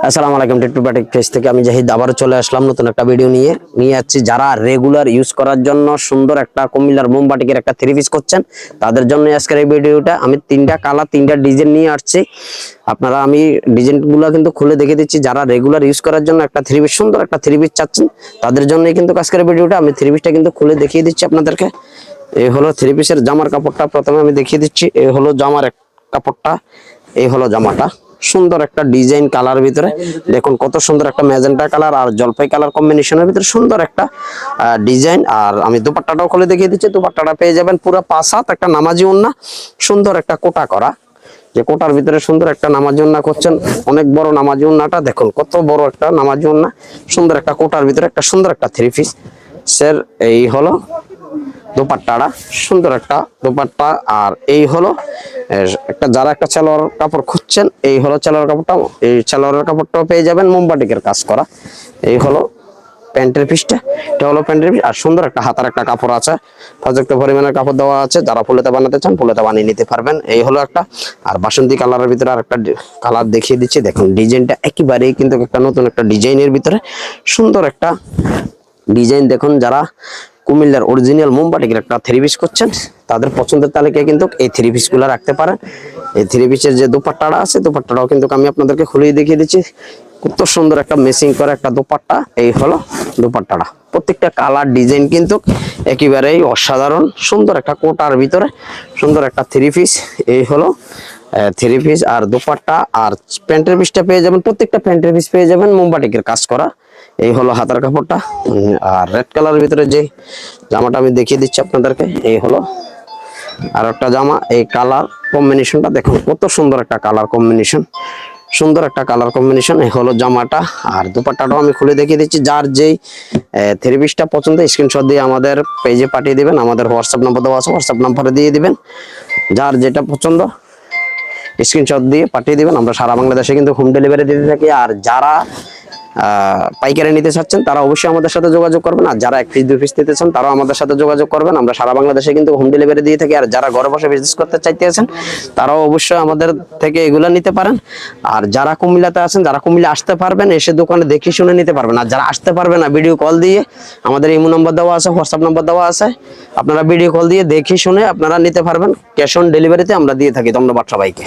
আসসালামু আলাইকুম। Titu batik page থেকে আমি জাহিদ আবারও চলে আসলাম নতুন একটা ভিডিও নিয়ে যাচ্ছি। যারা রেগুলার ইউজ করার জন্য সুন্দর একটা কুমিল্লার মোমবাটিকের একটা থ্রি পিস করছেন, তাদের জন্য আজকের এই ভিডিওটা। আমি তিনটা কালার তিনটা ডিজাইন নিয়ে আসছি। আপনারা আমি ডিজাইনগুলো কিন্তু খুলে দেখে দিচ্ছি। যারা রেগুলার ইউজ করার জন্য একটা থ্রি পিস, সুন্দর একটা থ্রি পিস চাচ্ছেন, তাদের জন্যই কিন্তু আজকের ভিডিওটা। আমি থ্রি পিসটা কিন্তু খুলে দেখিয়ে দিচ্ছি আপনাদেরকে। এই হলো থ্রি পিসের জামার কাপড়টা, প্রথমে আমি দেখিয়ে দিচ্ছি। এই হলো জামার কাপড়টা, এই হলো জামাটা। সুন্দর একটা ডিজাইন কালার ভিতরে দেখুন কত সুন্দর একটা ম্যাজেন্টা কালার আর জলপাই কালার কম্বিনেশনের ভিতরে সুন্দর একটা ডিজাইন। আর আমি দুপাট্টাটাও খুলে দেখিয়ে দিচ্ছি। দুপাট্টাটা পেয়ে যাবেন পুরো 5 হাত, একটা নামাজি ওন্না, সুন্দর একটা কোটা করা, যে কোটার ভিতরে সুন্দর একটা নামাজি ওন্না করছেন। অনেক বড় নামাজি ওন্নাটা দেখুন, কত বড় একটা নামাজি ওন্না, সুন্দর একটা কোটার ভিতরে একটা সুন্দর একটা থ্রি পিস স্যার। এই হলো দোপাট্টাটা, সুন্দর একটা দোপাট্টা। আর এই হলো একটা, যারা একটা সালোয়ার কাপড় খুঁজছেন, এই হলো সালোয়ার কাপড়টা। এই সালোয়ারের কাপড়টাও পেয়ে যাবেন মোমবাটিকের কাজ করা। এই হলো প্যান্টের পিসটা, এটা হলো প্যান্টের পিস। আর সুন্দর একটা হাতার একটা কাপড় আছে, পর্যাপ্ত পরিমাণের কাপড় দেওয়া আছে। যারা ফুলেতে বানাতে চান ফুলেতে বানিয়ে নিতে পারবেন। এই হলো একটা। আর বাসন্তী কালারের ভিতরে আর একটা কালার দেখিয়ে দিচ্ছি। দেখুন ডিজাইনটা একেবারেই কিন্তু একটা নতুন একটা ডিজাইনের ভিতরে সুন্দর একটা ডিজাইন। দেখুন যারা কুমিল্লার অরিজিনাল মোমবাটিকের একটা থ্রি পিস করছেন, তাদের পছন্দের তালিকায় কিন্তু এই থ্রি পিস গুলো রাখতে পারেন। এই থ্রি পিসের যে দোপাট্টাটা আছে, দোপাট্টাটাও কিন্তু আমি আপনাদেরকে খুলেই দেখিয়ে দিচ্ছি। কত সুন্দর একটা মেসিং করা একটা দোপাট্টা। এই হলো দোপাট্টাটা, প্রত্যেকটা কালার ডিজাইন কিন্তু একেবারেই অসাধারণ। সুন্দর একটা কোটার ভিতরে সুন্দর একটা থ্রি পিস। এই হলো থ্রি পিস আর দোপাট্টা। আর প্যান্টের পিসটা পেয়ে যাবেন, প্রত্যেকটা প্যান্টের পিস পেয়ে যাবেন মোমবাটিকের কাজ করা। এই হলো হাতার কাপড়টা। আর রেড কালারের ভিতরে যে জামাটা আমি দেখিয়ে দিচ্ছি আপনাদেরকে, এই হলো আর একটা জামা। এই কালার কম্বিনেশনটা দেখুন কত সুন্দর একটা কালার কম্বিনেশন, সুন্দর একটা কালার কম্বিনেশন। এই হলো জামাটা। আর দুপাট্টাটাও আমি খুলে দেখিয়ে দিচ্ছি। যার যেই থ্রি পিসটা পছন্দ স্ক্রিনশট দিয়ে আমাদের পেজে পাঠিয়ে দিবেন। আমাদের হোয়াটসঅ্যাপ নাম্বার দেওয়া আছে, হোয়াটসঅ্যাপ নাম্বারে দিয়ে দিবেন। যার যেটা পছন্দ স্ক্রিনশট দিয়ে পাঠিয়ে দিবেন। আমরা সারা বাংলাদেশে কিন্তু হোম ডেলিভারি দিতে থাকি। আর যারা পাইকারি নিতে চাচ্ছেন তারা অবশ্যই আমাদের সাথে যোগাযোগ করবেন। আর যারা 1 পিস 2 পিস নিতে চান তারাও আমাদের সাথে যোগাযোগ করবেন। আমরা সারা বাংলাদেশে কিন্তু হোম ডেলিভারি দিয়ে থাকি। আর যারা ঘরে বসে বিজনেস করতে চাইতেছেন তারাও অবশ্যই আমাদের থেকে এগুলো নিতে পারেন। আর যারা কুমিল্লাতে আছেন, যারা কুমিল্লা আসতে পারবেন, এসে দোকানে দেখে শুনে নিতে পারবেন। আর যারা আসতে পারবেন না, ভিডিও কল দিয়ে, আমাদের ইমো নাম্বার দেওয়া আছে, হোয়াটসঅ্যাপ নাম্বার দেওয়া আছে, আপনারা ভিডিও কল দিয়ে দেখে শুনে আপনারা নিতে পারবেন। ক্যাশ অন ডেলিভারিতে আমরা দিয়ে থাকি। ধন্যবাদ সবাইকে।